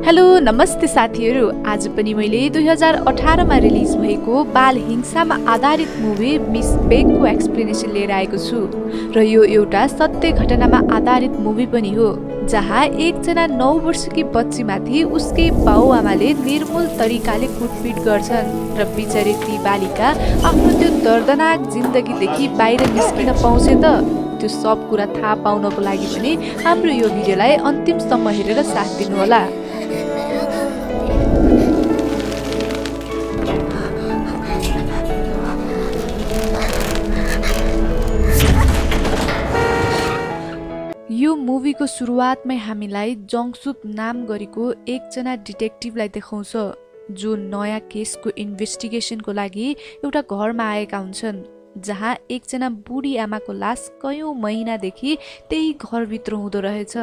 Hello नमस्ते साथीहरू। आज पनि मैले 2018 मा रिलिज भएको बाल हिंसामा आधारित मुभी मिस बेगको एक्सप्लेनेसन लिएर आएको छु र यो एउटा सत्य घटनामा आधारित मुभी पनि हो, जहाँ एकजना 9 वर्षकी बच्चीमाथि उसकै बाउआमाले निर्मूल तरिकाले कुटपिट गर्छन् र बिचरी ती बालिका आफ्नो त्यो दर्दनाक जिन्दगीदेखि बाहिर निस्किन पाउँछ त। त्यो सब कुरा थाहा पाउनको लागि पनि हाम्रो यो भिडियोलाई अन्तिमसम्म हेरेर साथ दिनुहोला। यो मुभीको सुरुवातमै हामीलाई जङसुप नाम गरेको एकजना डिटेक्टिभलाई देखाउँछ, जो नयाँ केसको इन्भेस्टिगेसनको लागि एउटा घरमा आएका हुन्छन्, जहाँ एकजना बुढी आमाको लास कयौं महिनादेखि त्यही घरभित्र हुँदो रहेछ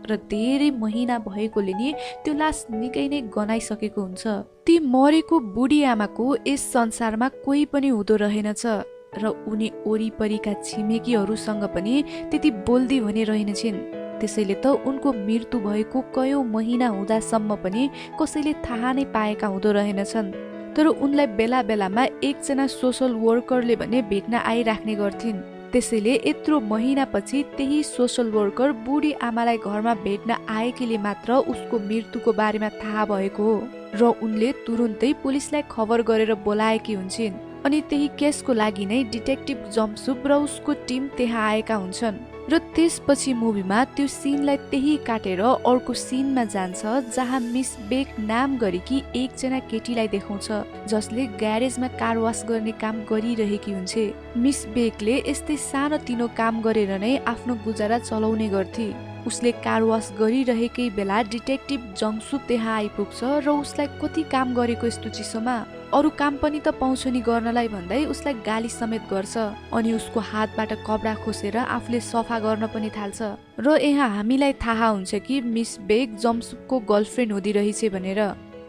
र धेरै महिना भएकोले नि त्यो लास निकै नै गनाइसकेको हुन्छ। ती मरेको बुढी आमाको यस संसारमा कोही पनि हुँदो रहेनछ र उनी वरिपरिका छिमेकीहरूसँग पनि त्यति बोल्दी भने रहेनछिन्। त्यसैले त उनको मृत्यु भएको कयौं महिना हुँदासम्म पनि कसैले थाहा नै पाएका हुँदो रहेनछन्। तर उनलाई बेला बेलामा एकजना सोसल वर्करले भने भेट्न आइराख्ने गर्थिन्। त्यसैले यत्रो महिनापछि त्यही सोसल वर्कर बुढी आमालाई घरमा भेट्न आएकीले मात्र उसको मृत्युको बारेमा थाहा भएको हो र उनले तुरुन्तै पुलिसलाई खबर गरेर बोलाएकी हुन्छन्। अनि त्यही केसको लागि नै डिटेक्टिभ जम्सुप र उसको टिम त्यहाँ आएका हुन्छन् र त्यसपछि मुभीमा त्यो सिनलाई त्यही काटेर अर्को सिनमा जान्छ, जहाँ मिस बेग नाम गरेकी एकजना केटीलाई देखाउँछ, जसले ग्यारेजमा कार वास गर्ने काम गरिरहेकी हुन्छ। मिस बेगले यस्तै सानोतिनो काम गरेर नै आफ्नो गुजारा चलाउने गर्थे। उसले कार वास गरिरहेकै बेला डिटेक्टिभ जङसुप त्यहाँ आइपुग्छ र उसलाई कति काम गरेको यस्तो चिसोमा, अरू काम पनि त पाउँछ नि गर्नलाई भन्दै उसलाई गाली समेत गर्छ। अनि उसको हातबाट कपडा खोसेर आफूले सफा गर्न पनि थाल्छ र यहाँ हामीलाई थाहा हुन्छ कि मिस बेग जम्सुपको गर्लफ्रेन्ड हुँदी रहेछ भनेर।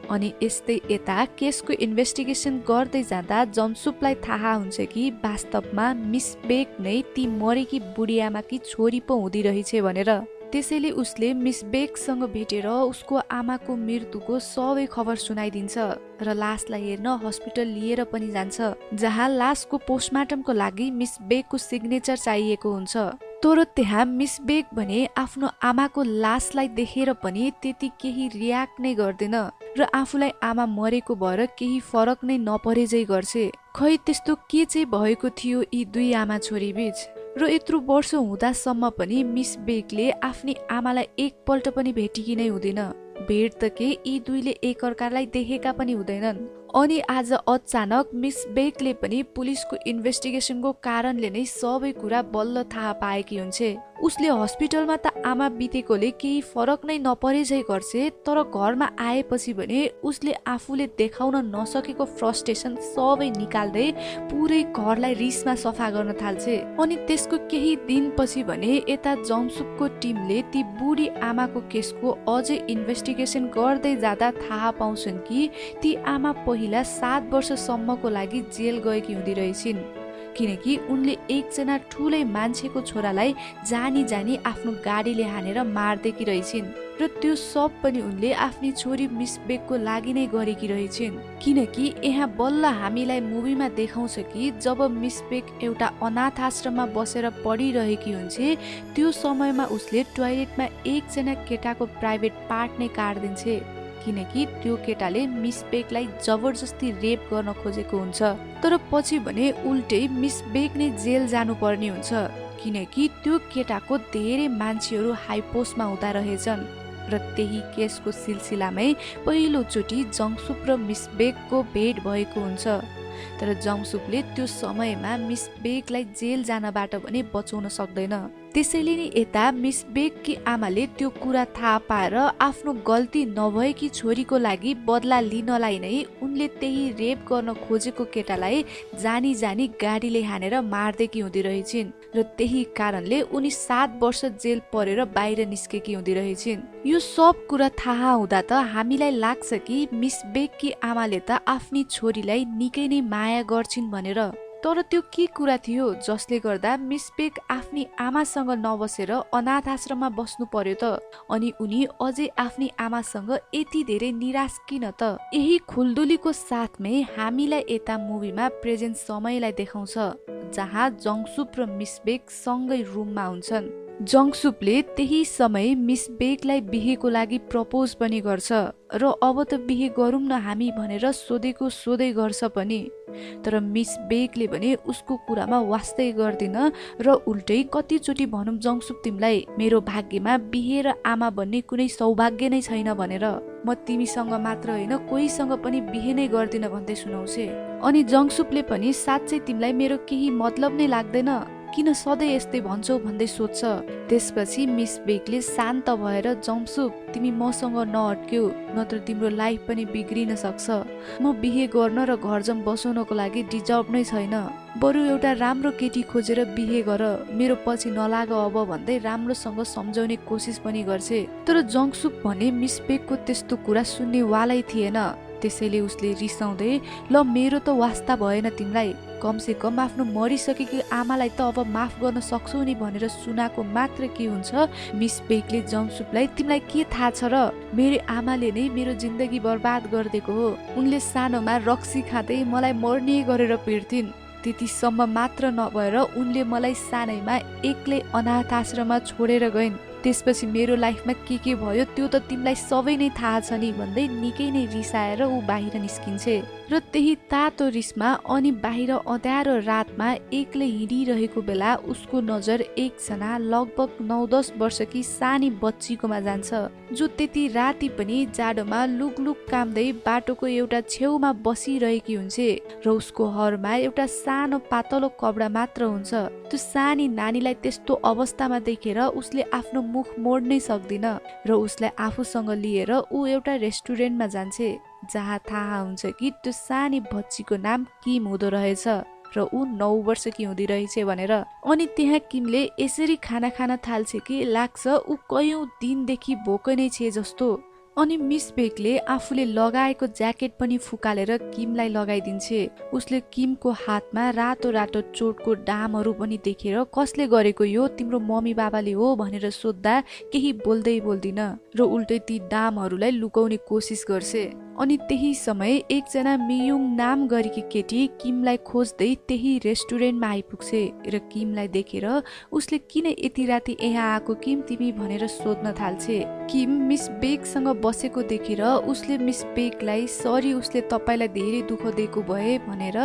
अनि यस्तै यता केसको इन्भेस्टिगेसन गर्दै जाँदा जम्सुपलाई थाहा हुन्छ कि वास्तवमा मिस बेग नै ती मरेकी बुढी आमाकी छोरी पो हुँदी रहेछ भनेर। त्यसैले उसले मिस बेगसँग भेटेर उसको आमाको मृत्युको सबै खबर सुनाइदिन्छ र लासलाई हेर्न हस्पिटल लिएर पनि जान्छ, जहाँ लासको पोस्टमार्टमको लागि मिस बेगको सिग्नेचर चाहिएको हुन्छ। तर त्यहाँ मिस बेग भने आफ्नो आमाको लासलाई देखेर पनि त्यति केही रियाक्ट नै गर्दैन र आफूलाई आमा मरेको भएर केही फरक नै नपरेझै गर्छ। खै त्यस्तो के चाहिँ भएको थियो यी दुई आमा छोरी बीच र यत्रो वर्ष हुँदासम्म पनि मिस बेगले आफ्नी आमालाई एकपल्ट पनि भेटेकी नै हुँदैन। भेट त के यी दुईले एकअर्कालाई देखेका पनि हुँदैनन्। अनि आज अचानक मिस बेगले पनि पुलिसको इन्भेस्टिगेसनको कारणले नै सबै कुरा बल्ल थाहा पाएकी हुन्छ। उसले हस्पिटलमा त आमा बितेकोले केही फरक नै नपरेझै गर्छ, तर घरमा आएपछि भने उसले आफूले देखाउन नसकेको फ्रस्ट्रेसन सबै निकाल्दै पुरै घरलाई रिसमा सफा गर्न थाल्छ। अनि त्यसको केही दिनपछि भने यता जङसुपको टिमले ती बुढी आमाको केसको अझै इन्भेस्टिगेसन गर्दै जाँदा थाहा पाउँछन् कि ती आमा पहिला 7 वर्षसम्मको लागि जेल गएकी हुँदी रहेछिन्, किनकि उनले एकजना ठुलै मान्छेको छोरालाई जानी जानी आफ्नो गाडीले हानेर मार्देकी रहेछिन् र त्यो सब पनि उनले आफ्नी छोरी मिस बेगको लागि नै गरेकी रहेछिन्। किनकि यहाँ बल्ल हामीलाई मुभीमा देखाउँछ कि जब मिस बेग एउटा अनाथ आश्रममा बसेर पढिरहेकी हुन्छ, त्यो समयमा उसले टोयलेटमा एकजना केटाको प्राइभेट पार्ट नै काट्दिन्छ, किनकि त्यो केटाले मिस बेगलाई जबरजस्ती रेप गर्न खोजेको हुन्छ। तर पछि भने उल्टै मिस बेग नै जेल जानुपर्ने हुन्छ, किनकि त्यो केटाको धेरै मान्छेहरू हाई पोस्टमा हुँदा रहेछन् र त्यही केसको सिलसिलामै पहिलोचोटि जङसुप र मिस बेगको भेट भएको हुन्छ। तर जङसुपले त्यो समयमा मिस बेगलाई जेल जानबाट भने बचाउन सक्दैन। त्यसैले नि यता मिस बेगकी आमाले त्यो कुरा थाहा पाएर आफ्नो गल्ती नभएकी छोरीको लागि बदला लिनलाई नै उनले त्यही रेप गर्न खोजेको केटालाई जानी जानी गाडीले हानेर मार्देकी हुँदी रहेछिन् र त्यही कारणले उनी 7 वर्ष जेल परेर बाहिर निस्केकी हुँदी रहेछिन्। यो सब कुरा थाहा हुँदा त हामीलाई लाग्छ कि मिस बेगकी आमाले त आफ्नी छोरीलाई निकै नै माया गर्छिन् भनेर। तर त्यो के कुरा थियो जसले गर्दा मिस बेक आफ्नी आमासँग नबसेर अनाथ आश्रममा बस्नु पर्यो त? अनि उनी अझै आफ्नी आमासँग यति धेरै निराश किन त? यही खुल्दुलीको साथमै हामीलाई यता मुभीमा प्रेजेन्ट समयलाई देखाउँछ, जहाँ जङसुप र मिस बेक सँगै रुममा हुन्छन्। जङसुपले त्यही समय मिस बेकलाई बिहेको लागि प्रपोज पनि गर्छ र अब त बिहे गरौँ न हामी भनेर सोधेको सोधै गर्छ पनि। तर मिस बेकले भने उसको कुरामा वास्तै गर्दिन र उल्टै कतिचोटि भनौँ जङसुप तिमीलाई मेरो भाग्यमा बिहे र आमा भन्ने कुनै सौभाग्य नै छैन भनेर म तिमीसँग मात्र होइन कोहीसँग पनि बिहे नै गर्दिन भन्दै सुनाउँछे। अनि जङसुपले पनि साँच्चै तिमीलाई मेरो केही मतलब नै लाग्दैन, किन सधैँ यस्तै भन्छौ भन्दै सोध्छ। त्यसपछि मिस बेकले शान्त भएर जङसुप तिमी मसँग नअट्क्यौ, नत्र तिम्रो लाइफ पनि बिग्रिन सक्छ। म बिहे गर्न र घरजम बसाउनको लागि डिजर्भ नै छैन, बरु एउटा राम्रो केटी खोजेर बिहे गर, मेरो पछि नलाग अब भन्दै राम्रोसँग सम्झाउने कोसिस पनि गर्छे। तर जङसुप भने मिस बेकको त्यस्तो कुरा सुन्ने वालै थिएन। त्यसैले उसले रिसाउँदै ल मेरो त वास्ता भएन तिमीलाई, कमसे कम आफ्नो मरिसकेकी आमालाई त अब माफ गर्न सक्छौ नि भनेर सुनाको मात्र के हुन्छ। मिस बेकले जङसुपलाई तिमीलाई के थाहा छ र, मेरो आमाले नै मेरो जिन्दगी बर्बाद गरिदिएको हो, उनले सानोमा रक्सी खाँदै मलाई मर्ने गरेर पिट्थिन्, त्यतिसम्म मात्र नभएर उनले मलाई सानैमा एक्लै अनाथ आश्रममा छोडेर गइन्, त्यसपछि मेरो लाइफमा के भयो त्यो त तिमीलाई सबै नै थाहा छ नि भन्दै निकै नै रिसाएर ऊ बाहिर निस्किन्छे। र त्यही तातो रिसमा अनि बाहिर अँध्यारो रातमा एक्लै हिँडिरहेको बेला उसको नजर एकजना लगभग 9-10 वर्षकी सानी बच्चीकोमा जान्छ, जो त्यति राति पनि जाडोमा लुकलुक काम्दै बाटोको एउटा छेउमा बसिरहेकी हुन्छे र उसको हरमा एउटा सानो पातलो कपडा मात्र हुन्छ। त्यो सानी नानीलाई त्यस्तो अवस्थामा देखेर उसले आफ्नो मुख मोड्नै सक्दिन र उसलाई आफूसँग लिएर ऊ एउटा रेस्टुरेन्टमा जान्छे, जहाँ थाहा हुन्छ कि त्यो सानी बच्चीको नाम किम हुँदो रहेछ र ऊ 9 वर्षकी हुँदी रहेछ भनेर। अनि त्यहाँ किमले यसरी खाना खान थाल्छ कि लाग्छ ऊ कयौं दिनदेखि भोकै नै छे जस्तो। अनि मिस बेकले आफूले लगाएको ज्याकेट पनि फुकालेर किमलाई लगाइदिन्छे। उसले किमको हातमा रातो रातो चोटको डामहरू पनि देखेर कसले गरेको यो तिम्रो मम्मी बाबाले हो भनेर सोद्धा केही बोल्दिन र उल्टै ती डामहरूलाई लुकाउने कोसिस गर्छे। अनि त्यही समय एकजना मियुङ नाम गरेकी केटी किमलाई खोज्दै त्यही रेस्टुरेन्टमा आइपुग्छे र किमलाई देखेर उसले किन यति राति यहाँ आएको किम तिमी भनेर सोध्न थाल्छे। किम मिस बेकसँग बसेको देखेर उसले मिस बेकलाई सरी उसले तपाईँलाई धेरै दुःख दिएको भए भनेर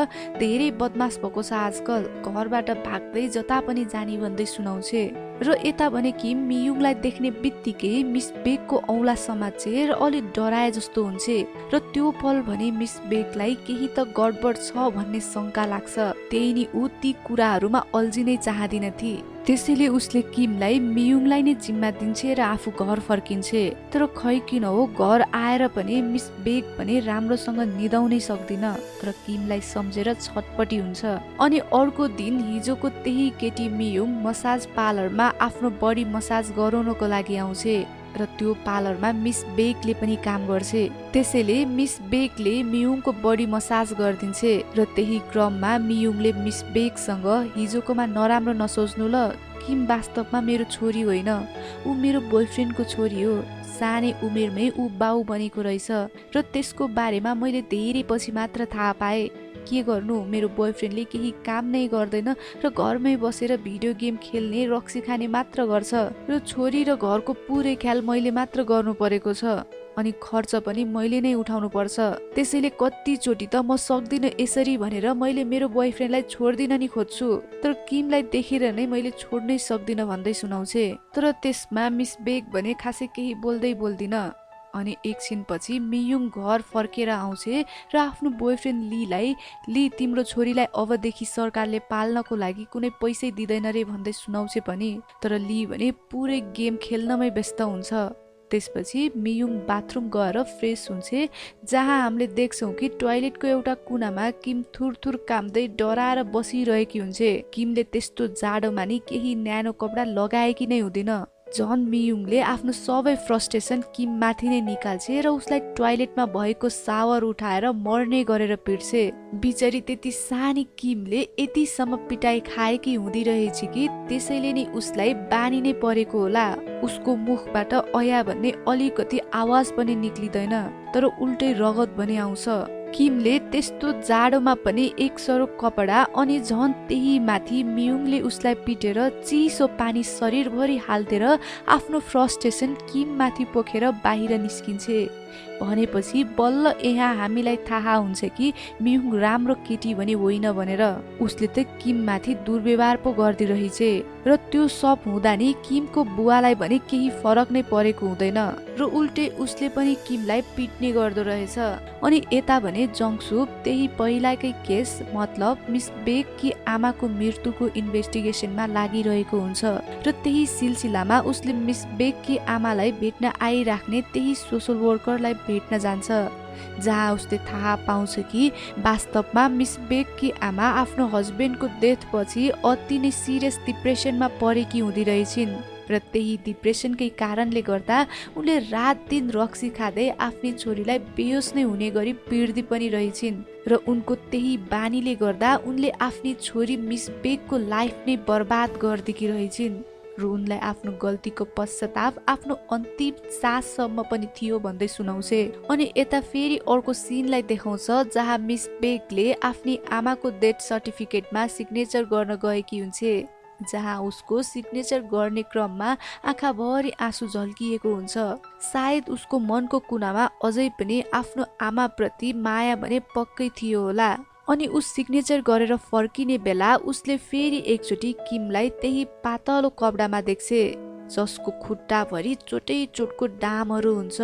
धेरै बदमास भएको छ आजकल, घरबाट भाग्दै जता पनि जानी भन्दै सुनाउँछे। र यता भने किम मियुङलाई देख्ने बित्तिकै मिस बेकको औँला समात्छे र अलि डराए जस्तो हुन्छ र त्यो पल भने मिस बेकलाई केही त गडबड छ भन्ने शंका लाग्छ। त्यही नि ऊ ती कुराहरूमा अल्झिनै चाहदिन थी। त्यसैले उसले किमलाई मियुङलाई नै जिम्मा दिन्छे र आफू घर फर्किन्छे। तर खै किन हो घर आएर पनि मिस बेक भने राम्रोसँग निदाउनै सक्दिन र किमलाई सम्झेर छटपटी हुन्छ। अनि अर्को दिन हिजोको त्यही केटी मियुङ मसाज पार्लरमा आफ्नो बडी मसाज गराउनको लागि आउँछे र त्यो पार्लरमा मिस बेकले पनि काम गर्छे। त्यसैले मिस बेकले मियुङको बडी मसाज गरिदिन्छे र त्यही क्रममा मियुङले मिस बेकसँग हिजोकोमा नराम्रो नसोच्नु ल, किम वास्तवमा मेरो छोरी होइन, ऊ मेरो बोयफ्रेन्डको छोरी हो, सानै उमेरमै ऊ बाउ बनेको रहेछ र त्यसको बारेमा मैले धेरै पछि मात्र थाहा पाएँ। के गर्नु, मेरो बोयफ्रेन्डले केही काम नै गर्दैन र घरमै बसेर भिडियो गेम खेल्ने रक्सी खाने मात्र गर्छ र छोरी र घरको पुरै ख्याल मैले मात्र गर्नु परेको छ, अनि खर्च पनि मैले नै उठाउनु पर्छ। त्यसैले कतिचोटि त म सक्दिन यसरी भनेर मैले मेरो बोयफ्रेन्डलाई छोड्दिन नि खोज्छु, तर किमलाई देखेर नै मैले छोड्नै सक्दिन भन्दै सुनाउँछे। तर त्यसमा मिस बेक भने खासै केही बोल्दिन। अनि एकछिनपछि मियुङ घर फर्केर आउँछे र आफ्नो बोयफ्रेन्ड ली तिम्रो छोरीलाई अबदेखि सरकारले पाल्नको लागि कुनै पैसै दिँदैन रे भन्दै सुनाउँछे पनि। तर ली भने पुरै गेम खेल्नमै व्यस्त हुन्छ। त्यसपछि मियुङ बाथरुम गएर फ्रेस हुन्छे, जहाँ हामीले देख्छौँ कि टोयलेटको एउटा कुनामा किम थुरथुर काम्दै डराएर बसिरहेकी हुन्छे। किमले त्यस्तो जाडोमा नि केही न्यानो कपडा लगाएकी नै हुँदैन जन मियुङले आफ्नो सबै फ्रस्ट्रेसन किममाथि नै निकाल्छे र उसलाई टोयलेटमा भएको सावर उठाएर मर्ने गरेर पिट्छे। बिचरी त्यति सानी किमले यतिसम्म पिटाइ खाएकी हुँदी रहेछ कि त्यसैले नि उसलाई बानी नै परेको होला। उसको मुखबाट अया भन्ने अलिकति आवाज पनि निक्लिँदैन, तर उल्टै रगत पनि आउँछ। किमले त्यस्तो जाडोमा पनि एक सरो कपडा अनि झन् त्यही माथि मियुङले उसलाई पिटेर चिसो पानी शरीरभरि हाल्देर आफ्नो फ्रस्ट्रेसन किममाथि पोखेर बाहिर निस्किन्छे। भनेपछि बल्ल यहाँ हामीलाई थाहा हुन्छ कि मियुङ राम्रो केटी पनि होइन भनेर। उसले त किममाथि दुर्व्यवहार पो गर्दै रहेछ र त्यो सब हुँदा नि किमको बुवालाई भने केही फरक नै परेको हुँदैन र उल्टे उसले पनि किमलाई पिट्ने गर्दो रहेछ। अनि यता भने जङसुप त्यही पहिलाकै केस मतलब मिस बेगकी आमाको मृत्युको इन्भेस्टिगेसनमा लागिरहेको हुन्छ र त्यही सिलसिलामा उसले मिस बेगकी आमालाई भेट्न आइराख्ने त्यही सोसल वर्करलाई भेट्न जान्छ, जहाँ उसले थाहा पाउँछ कि वास्तवमा मिस बेगकी आमा आफ्नो हस्बेन्डको डेथ पछि अति नै सिरियस डिप्रेसनमा परेकी हुँदी रहेछिन् र त्यही डिप्रेसनकै कारणले गर्दा उनले रात दिन रक्सी खाँदै आफ्नी छोरीलाई बेहोस नै हुने गरी पिट्दै पनि रहेछिन् र उनको त्यही बानीले गर्दा उनले आफ्नी छोरी मिस बेगको लाइफ नै बर्बाद गरिदिएकी रहेछिन् र उनलाई आफ्नो गल्तीको पश्चाताप आफ्नो अन्तिम साससम्म पनि थियो भन्दै सुनाउँछे। अनि यता फेरि अर्को सिनलाई देखाउँछ जहाँ मिस बेगले आफ्नी आमाको डेथ सर्टिफिकेटमा सिग्नेचर गर्न गएकी हुन्छे, जहाँ उसको सिग्नेचर गर्ने क्रममा आँखाभरि आँसु झल्किएको हुन्छ। सायद उसको मनको कुनामा अझै पनि आफ्नो आमाप्रति माया भने पक्कै थियो होला। अनि उस सिग्नेचर गरेर फर्किने बेला उसले फेरि एकचोटि किमलाई त्यही पातलो कपडामा देख्छे, जसको खुट्टाभरि चोटै चोटको डामहरू हुन्छ,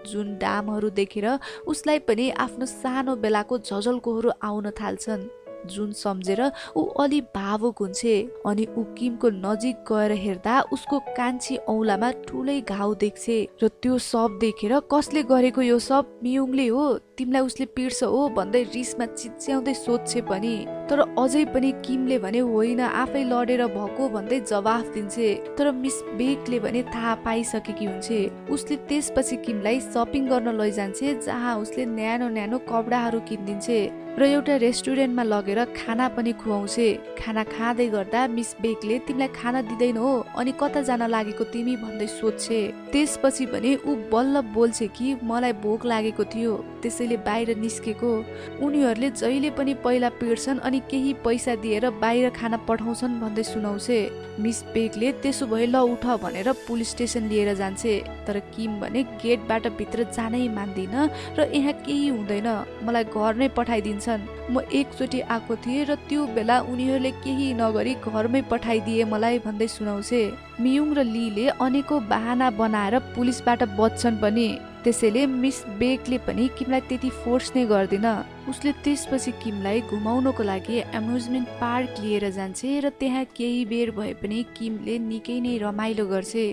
जुन डामहरू देखेर उसलाई पनि आफ्नो सानो बेलाको झझल्कोहरू आउन थाल्छन्, जुन सम्झेर ऊ अलि भावुक हुन्छे। अनि ऊ किमको नजिक गएर हेर्दा उसको कान्छी औँलामा ठुलै घाउ देख्छे र त्यो सब देखेर कसले गरेको यो सब? मियुङले हो, तिमीलाई उसले पिट्छ हो भन्दै रिसमा चिच्याउँदै सोध्छे पनि, तर अझै पनि किमले भने होइन आफै लडेर भएको भन्दै जवाफ दिन्छे। तर मिस बेगले भने थाहा पाइसकेकी हुन्छे। उसले त्यसपछि किमलाई सपिङ गर्न लैजान्छे, जहाँ उसले न्यानो न्यानो कपडाहरू किनिदिन्छे र एउटा रेस्टुरेन्टमा लगेर खाना पनि खुवाउँछे। खाना खाँदै गर्दा मिस बेगले तिमीलाई खाना दिँदैन हो अनि कता जान लागेको तिमी भन्दै सोध्छे। त्यसपछि भने ऊ बल्ल बोल्छे कि मलाई भोक लागेको थियो त्यसैले बाहिर निस्केको। उनीहरूले जहिले पनि पहिला पिट्छन् अनि केही पैसा दिएर बाहिर खाना पठाउँछन् भन्दै सुनाउँछे। मिस बेगले त्यसो भए ल उठ भनेर पुलिस स्टेसन लिएर जान्छे, तर किम भने गेटबाट भित्र जानै मान्दिन र यहाँ केही हुँदैन, मलाई घर नै पठाइदिन्छन्। म एकचोटि आएको थिएँ र त्यो बेला उनीहरूले केही नगरी घरमै पठाइदिए मलाई भन्दै सुनाउँछे। मियुङ र लीले अनेकौं बहाना बनाएर पुलिसबाट बच्छन् पनि, त्यसैले मिस बेगले पनि किमलाई त्यति फोर्स नै गर्दिन। उसले त्यसपछि किमलाई घुमाउनको लागि एम्युजमेन्ट पार्क लिएर जान्छे र त्यहाँ केही बेर भए पनि किमले निकै नै रमाइलो गर्छे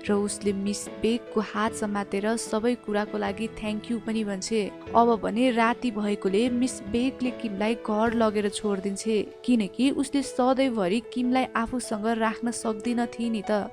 र उसले मिस बेगको हात समातेर सबै कुराको लागि थ्याङ्क यू पनि भन्छे। अब भने राति भएकोले मिस बेगले किमलाई घर लगेर छोडिदिन्छे, किनकि उसले सधैँभरि किमलाई आफूसँग राख्न सक्दिन थिए नि त।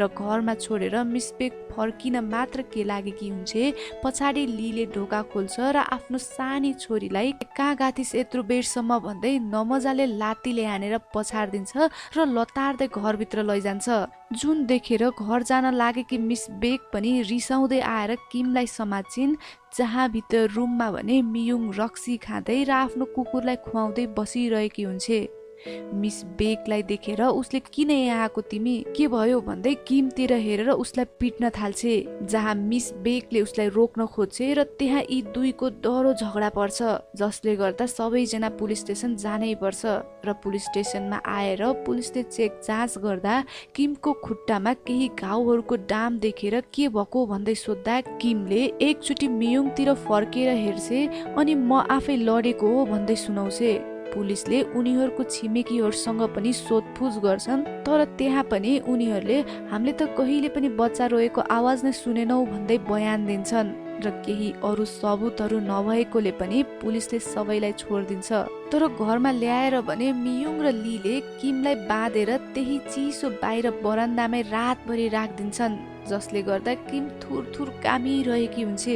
र घरमा छोडेर मिस बेग फर्किन मात्र के लागेकी हुन्छे, पछाडि लीले ढोका खोल्छ र आफ्नो सानी छोरीलाई कहाँ गाथिस यत्रो बेरसम्म भन्दै नमजाले लात्तीले हानेर पछाडिदिन्छ र लतार्दै घरभित्र लैजान्छ, जुन देखेर घर जान लागेकी मिस बेग पनि रिसाउँदै आएर किमलाई समात्छिन्, जहाँ भित्र रुममा भने मियुङ रक्सी खाँदै र आफ्नो कुकुरलाई खुवाउँदै बसिरहेकी हुन्छे। मिस बेगलाई देखेर उसले किन यहाँ आएको तिमी, के भयो भन्दै किमतिर हेरेर उसलाई पिट्न थाल्छे, जहाँ मिस बेगले उसलाई रोक्न खोज्छे र त्यहाँ यी दुईको डह्रो झगडा पर्छ, जसले गर्दा सबैजना पुलिस स्टेसन जानै पर्छ। र पुलिस स्टेसनमा आएर पुलिसले चेक जाँच गर्दा किमको खुट्टामा केही घाउहरूको डाम देखेर के भएको भन्दै सोद्धा किमले एकचोटि मियुङतिर फर्केर हेर्छे अनि म आफै लडेको हो भन्दै सुनाउँछे। पुलिसले उनीहरूको छिमेकीहरूसँग पनि सोधपुछ गर्छन्, तर त्यहाँ पनि उनीहरूले हामीले त कहिले पनि बच्चा रोएको आवाज नै सुनेनौ भन्दै बयान दिन्छन् र केही अरू सबुतहरू नभएकोले पनि पुलिसले सबैलाई छोडिदिन्छ। तर घरमा ल्याएर भने मियुङ र लीले किमलाई बाँधेर त्यही चिसो बाहिर बरान्दामै रातभरि राखिदिन्छन्, जसले गर्दा किम थुर कामिरहेकी हुन्छ।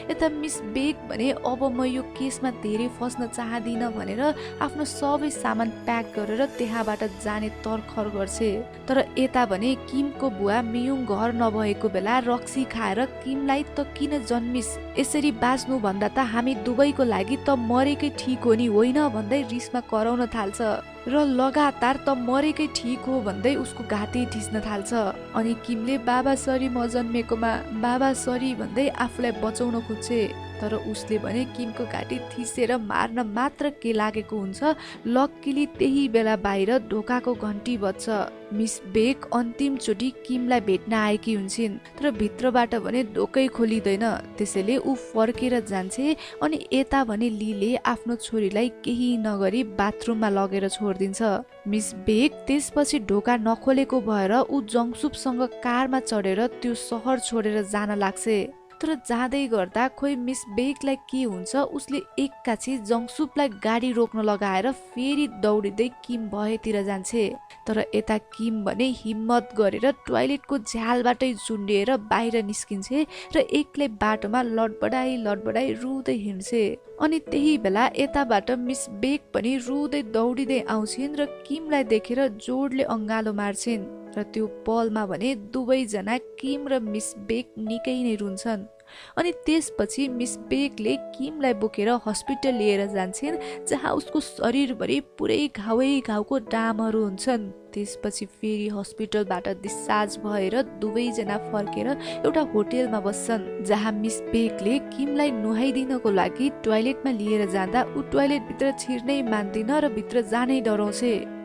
यता मिस बेक भने अब म यो केसमा धेरै फस्न चाहदिनँ भनेर आफ्नो सबै सामान प्याक गरेर त्यहाँबाट जाने तर्खर गर्छ। तर यता भने किमको बुवा मियुङ घर नभएको बेला रक्सी खाएर किमलाई त किन जन्मिस, यसरी बाँच्नु भन्दा त हामी दुवैको लागि त मरेकै ठिक हो नि होइन भन्दै रिसमा कराउन थाल्छ र लगातार त मरेकै ठिक हो भन्दै उसको घाँटी ठिस्न थाल्छ। अनि किमले बाबा सरी म जन्मेकोमा, बाबा सरी भन्दै आफूलाई बचाउन खोज्छ। तर उसले भने किमको घाँटी थिसेर मार्न मात्र के लागेको हुन्छ। लक्कीली त्यही बेला बाहिर ढोकाको घन्टी बज्छ। मिस बेक अन्तिमचोटि किमलाई भेट्न आएकी हुन्छन्, तर भित्रबाट भने ढोकै खोलिँदैन। त्यसैले ऊ फर्केर जान्छ। अनि यता भने लीले आफ्नो छोरीलाई केही नगरी बाथरुममा लगेर छोडिदिन्छ। मिस बेक त्यसपछि ढोका नखोलेको भएर ऊ जङसुपसँग कारमा चढेर त्यो सहर छोडेर जान लाग्छ। तर जाँदै गर्दा खोइ मिस बेकलाई के हुन्छ, उसले एक्काछि जङसुपलाई गाडी रोक्न लगाएर फेरि दौडिँदै किम भएतिर जान्छ। तर यता किम भने हिम्मत गरेर टोयलेटको झ्यालबाटै झुन्डिएर बाहिर निस्किन्छ र एक्लै बाटोमा लडबडाई रुँदै हिँड्छ। अनि त्यही बेला यताबाट मिस बेक पनि रुँदै दौडिँदै आउँछिन् र किमलाई देखेर जोडले अङ्गालो मार्छिन्। र त्यो पलमा भने दुवैजना किम र मिस बेक निकै नै रुन्छन्। अनि त्यसपछि मिस बेकले किमलाई बोकेर हस्पिटल लिएर जान्छन्, जहाँ उसको शरीरभरि पुरै घाउको डामहरू हुन्छन्। त्यसपछि फेरि हस्पिटलबाट डिस्चार्ज भएर दुवैजना फर्केर एउटा होटेलमा बस्छन्, जहाँ मिस बेकले किमलाई नुहाइदिनको लागि टोयलेटमा लिएर जाँदा ऊ टोयलेटभित्र छिर्नै मान्दिन र भित्र जानै डराउँछ,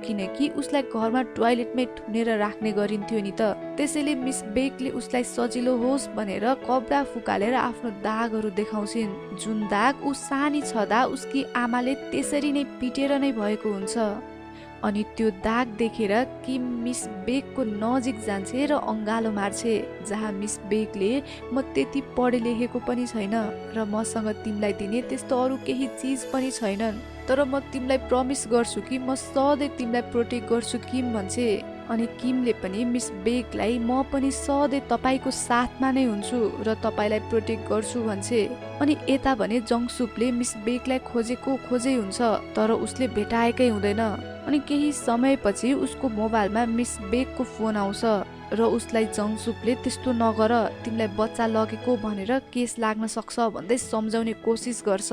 किनकि उसलाई घरमा टोयलेटमै थुनेर राख्ने गरिन्थ्यो नि त। त्यसैले मिस बेकले उसलाई सजिलो होस् भनेर कपडा फुकालेर आफ्नो दागहरू देखाउँछिन्, जुन दाग ऊ सानी छँदा उसकी आमाले त्यसरी नै पिटेर नै भएको हुन्छ। अनि त्यो दाग देखेर किम मिस बेकको नजिक जान्छ र अङ्गालो मार्छ, जहाँ मिस बेकले म त्यति पढे लेखेको पनि छैन र मसँग तिमीलाई दिने त्यस्तो अरू केही चिज पनि छैनन्, तर म तिमीलाई प्रमिस गर्छु कि म सधैँ तिमीलाई प्रोटेक्ट गर्छु किम भन्छ। अनि किमले पनि मिस बेकलाई म पनि सधैँ तपाईको साथमा नै हुन्छु र तपाईलाई प्रोटेक्ट गर्छु भन्छ। अनि यता भने जङसुपले मिस बेकलाई खोजै हुन्छ, तर उसले भेटाएकै हुँदैन। अनि केही समयपछि उसको मोबाइलमा मिस बेकको फोन आउँछ र उसलाई जङसुपले त्यस्तो नगर, तिमीलाई बच्चा लगेको भनेर केस लाग्न सक्छ भन्दै सम्झाउने कोसिस गर्छ।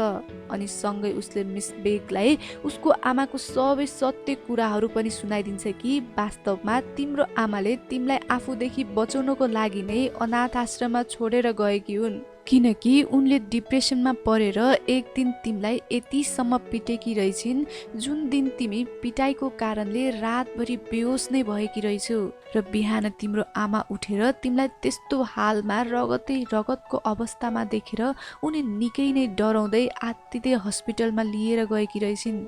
अनि सँगै उसले मिस बेकलाई उसको आमाको सबै सत्य कुराहरू पनि सुनाइदिन्छ कि वास्तवमा तिम्रो आमाले तिमीलाई आफूदेखि बचाउनको लागि नै अनाथ आश्रममा छोडेर गएकी हुन्, किनकि उनले डिप्रेसनमा परेर एक दिन तिमीलाई यतिसम्म पिटेकी रहेछिन् जुन दिन तिमी पिटाइको कारणले रातभरि बेहोस नै भएकी रहेछौ र बिहान तिम्रो आमा उठेर तिमीलाई त्यस्तो हालमा रगतको अवस्थामा देखेर उनी निकै नै डराउँदै आत्तिदै हस्पिटलमा लिएर गएकी रहेछिन्।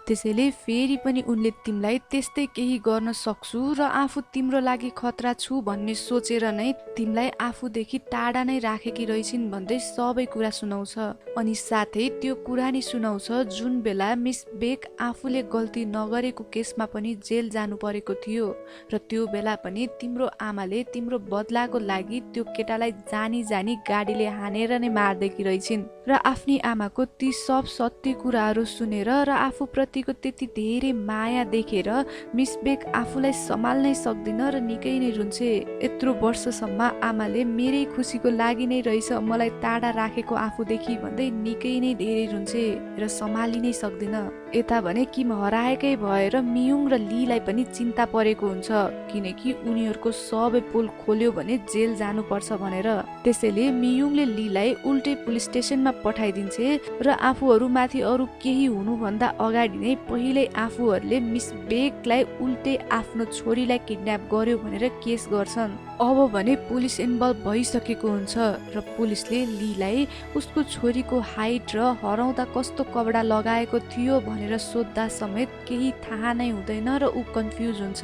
त्यसैले फेरि पनि उनले तिमीलाई त्यस्तै केही गर्न सक्छु र आफू तिम्रो लागि खतरा छु भन्ने सोचेर नै तिमीलाई आफूदेखि टाढा नै राखेकी रहेछिन् भन्दै सबै कुरा सुनाउँछ। अनि साथै त्यो कुरा नि सुनाउँछ जुन बेला मिस बेक आफूले गल्ती नगरेको केसमा पनि जेल जानु परेको थियो र त्यो बेला पनि तिम्रो आमाले तिम्रो बदलाको लागि त्यो केटालाई जानी गाडीले हानेर नै मार्दैकी रहेछिन् र आफ्नी आमाको ती सब सत्य कुराहरू सुनेर र आफू प्रतिको त्यति धेरै माया देखेर मिस बेक आफूलाई सम्हाल्नै सक्दिन र निकै नै रुन्छ। यत्रो वर्षसम्म आमाले मेरै खुसीको लागि नै रहेछ मलाई टाढा राखेको आफूदेखि भन्दै निकै नै धेरै रुन्छ र सम्हालि नै सक्दिन। यता भने किम हराएकै भएर मियुङ र लीलाई पनि चिन्ता परेको हुन्छ, किनकि उनीहरूको सबै पोल खोल्यो भने जेल जानुपर्छ भनेर। त्यसैले मियुङले लीलाई उल्टै पुलिस स्टेसनमा पठाइदिन्छ र आफूहरूमाथि अरू केही हुनुभन्दा अगाडि नै पहिल्यै आफूहरूले मिस बेकलाई उल्टै आफ्नो छोरीलाई किडन्याप गर्यो भनेर केस गर्छन्। अब भने पुलिस इन्भल्भ भइसकेको हुन्छ र पुलिसले लीलाई उसको छोरीको हाइट र हराउँदा कस्तो कपडा लगाएको थियो भनेर सोद्धा समेत केही थाहा नै हुँदैन र ऊ कन्फ्युज हुन्छ।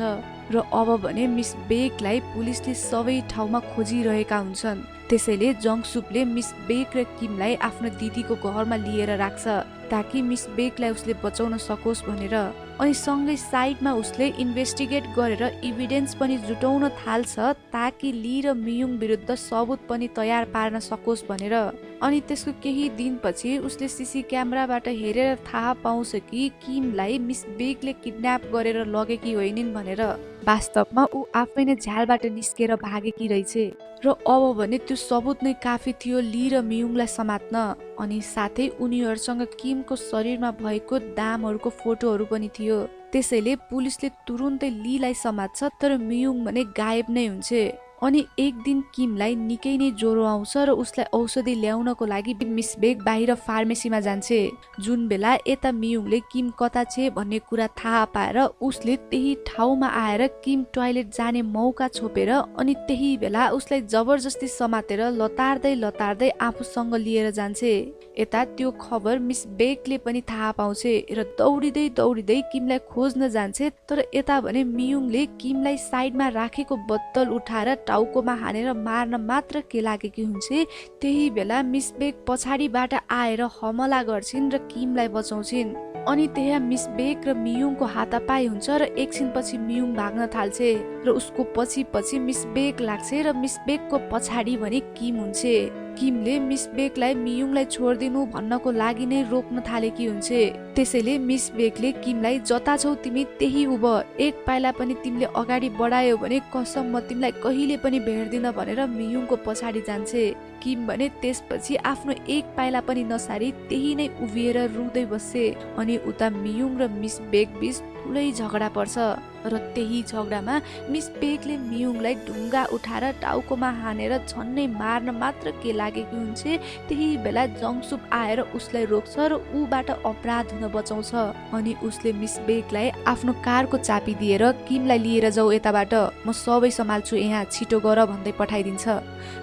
र अब भने मिस बेगलाई पुलिसले सबै ठाउँमा खोजिरहेका हुन्छन्। त्यसैले जङसुकले मिस बेग र किमलाई आफ्नो दिदीको घरमा लिएर राख्छ ताकि मिस बेगलाई उसले बचाउन सकोस् भनेर। अनि सँगै साइडमा उसले इन्भेस्टिगेट गरेर इभिडेन्स पनि जुटाउन थाल्छ ताकि ली र मियुङ विरुद्ध सबुत पनि तयार पार्न सकोस् भनेर। अनि त्यसको केही दिनपछि उसले सीसी क्यामेराबाट हेरेर थाहा पाउँछ कि किमलाई मिस बेगले किडन्याप गरेर लगेकी होइनिन् भनेर। वास्तवमा ऊ आफै नै झ्यालबाट निस्केर भागेकी रहेछ र अब भने त्यो सबुत नै काफी थियो ली र मियुङलाई समात्न। अनि साथै उनीहरूसँग किमको शरीरमा भएको दामहरूको फोटोहरू पनि थियो। त्यसैले पुलिसले तुरुन्तै लीलाई समात्छ तर मियुङ भने गायब नै हुन्छ। अनि एक दिन किमलाई निकै नै ज्वरो आउँछ र उसलाई औषधि ल्याउनको लागि मिस बेग बाहिर फार्मेसीमा जान्छे। जुन बेला यता मियुङले किम कता छे भन्ने कुरा थाहा पाएर उसले त्यही ठाउँमा आएर किम टोयलेट जाने मौका छोपेर अनि त्यही बेला उसलाई जबरजस्ती समातेर लतार्दै लतार्दै आफूसँग लिएर जान्छे। यता त्यो खबर मिस बेगले पनि थाहा पाउँछे र दौडिँदै दौडिँदै किमलाई खोज्न जान्छे। तर यता भने मियुङले किमलाई साइडमा राखेको बोतल उठाएर टाउकोमा हानेर मार्न मात्र के लागेकी हुन्छे। त्यही बेला मिस बेग पछाडिबाट आएर हमला गर्छिन् र किमलाई बचाउँछिन्। अनि त्यहाँ मिस बेग र मियुङको हातापाई हुन्छ र एकछिनपछि मियुङ भाग्न थाल्छे र उसको पछि पछि मिस बेग लाग्छे र मिस बेगको पछाडि भने किम हुन्छे। किमले मिस बेगलाई मियुङलाई छोडिदिनु भन्नको लागि नै रोक्न थालेकी हुन्छे। त्यसैले मिस बेगले किमलाई जता छौ तिमी त्यही उभ, एक पाइला पनि तिमीले अगाडि बढायो भने कसम म तिमीलाई कहिले पनि भेट्दिन भनेर मियुङको पछाडि जान्छे। किम भने त्यसपछि आफ्नो एक पाइला पनि नसारी त्यही नै उभिएर रुँदै बस्छे। अनि उता मियुङ र मिस बेग बीच ठुलै झगडा पर्छ र त्यही झगडामा मिस बेगले मियुङलाई ढुङ्गा उठाएर टाउकोमा हानेर झन्नै मार्न मात्र के लागेकी हुन्छे। त्यही बेला जङसुक आएर उसलाई रोक्छ र ऊबाट अपराध हुन बचाउँछ। अनि उसले मिस बेगलाई आफ्नो कारको चाबी दिएर किमलाई लिएर जाऊ यताबाट, म सबै सम्हाल्छु, यहाँ छिटो गर भन्दै पठाइदिन्छ।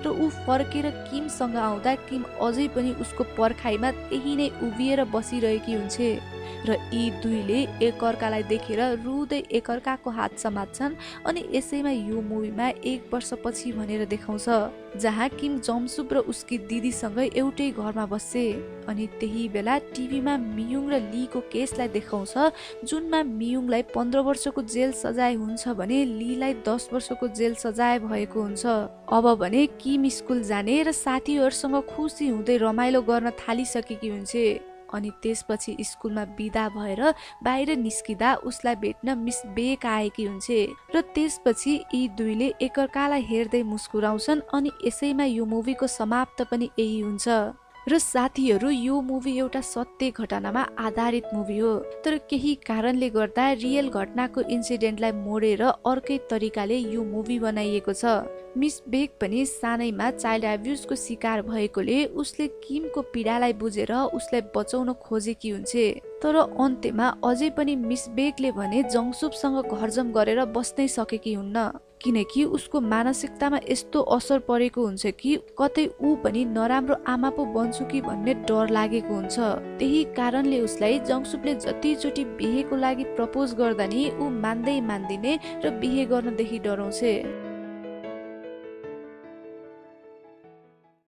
र ऊ फर्केर किमसँग आउँदा किम अझै पनि उसको पर्खाइमा त्यही नै उभिएर बसिरहेकी हुन्छे र यी दुईले एकअर्कालाई देखेर रुँदै एकअर्काको हात समात्छन्। अनि यसैमा यो मुभीमा 1 वर्षपछि भनेर देखाउँछ जहाँ किम जमसुक र उसकी दिदीसँग एउटै घरमा बस्छे। अनि त्यही बेला टिभीमा मियुङ र लीको केसलाई देखाउँछ जुनमा मियुङलाई 15 वर्षको जेल सजाय हुन्छ भने लीलाई 10 वर्षको जेल सजाय भएको हुन्छ। अब भने किम स्कुल जाने र साथीहरूसँग खुसी हुँदै रमाइलो गर्न थालिसकेकी हुन्छे। अनि त्यसपछि स्कुलमा बिदा भएर बाहिर निस्किँदा उसलाई भेट्न मिस बेग आएकी हुन्छे र त्यसपछि यी दुईले एकअर्कालाई हेर्दै मुस्कुराउँछन्। अनि यसैमा यो मुभीको समाप्त पनि यही हुन्छ। र साथीहरू, यो मुभी एउटा सत्य घटनामा आधारित मुभी हो तर केही कारणले गर्दा रियल घटनाको इन्सिडेन्टलाई मोडेर अर्कै तरिकाले यो मुभी बनाइएको छ। मिस बेग पनि सानैमा चाइल्ड एब्युजको शिकार भएकोले उसले किमको पीडालाई बुझेर उसलाई बचाउन खोजेकी हुन्छे। तर अन्त्यमा अझै पनि मिस बेगले भने जङसुकसँग घरजम गरेर बस्नै सकेकी हुन्न किनकि उसको मानसिकतामा यस्तो असर परेको हुन्छ कि कतै ऊ पनि नराम्रो आमा पो बन्छु कि भन्ने डर लागेको हुन्छ। त्यही कारणले उसलाई जङसुकले जतिचोटि बिहेको लागि प्रपोज गर्दा नि ऊ मान्दै मान्दिने र बिहे गर्नदेखि डराउँछे।